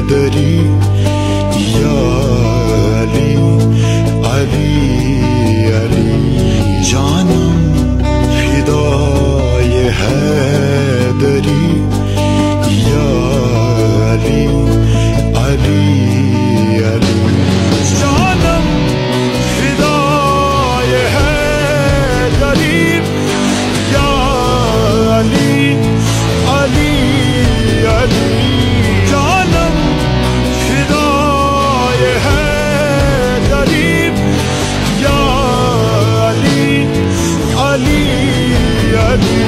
حیدری یا علی علی علی جانم فدای حیدری یا علی علی علی جانم فدای حیدری یا علی علی علی جانم فدای حیدری یا علی علی علی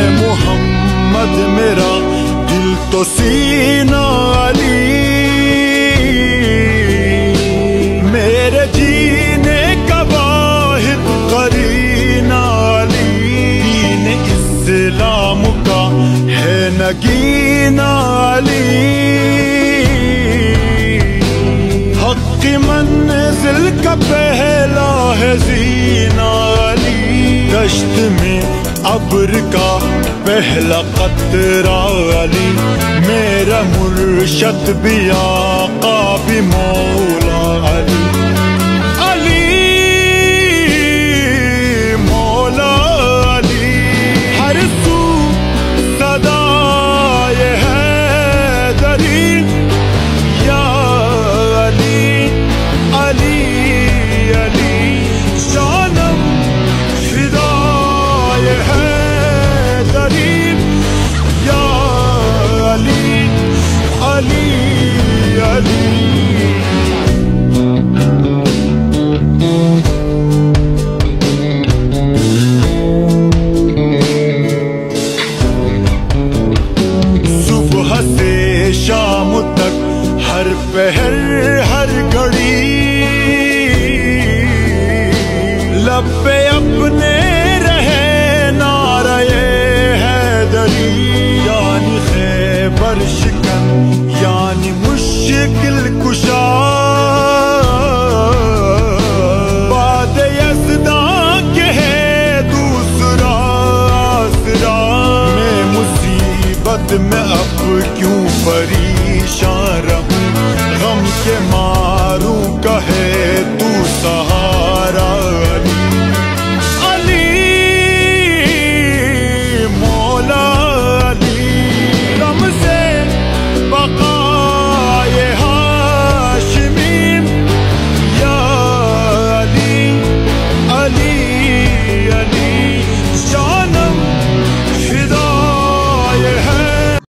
محمد میرا دل تو سینہ علی میرے جینے کا واحد قرینہ علی دین اسلام کا ہے نگینہ علی حق منزل کا پہلا ہے زینہ علی دشت میں ابر کا پہلا قطرہ علی میرا مرشد بھی آقا بھی مولا علی علی مولا علی ہر سو صدائے حیدری یا علی علی علی جانم فدائے حیدری یا علی علی علی صبح سے شام تک ہر پہر ہر گھڑی لب پہ اپنے رہے نعرہ حیدری یعنی خیبر شکن یعنی مشکل کشا باد یزداں کے ہے دوسرا آسرا میں مصیبت میں اب کیوں پریشان رہوں غم کے ماں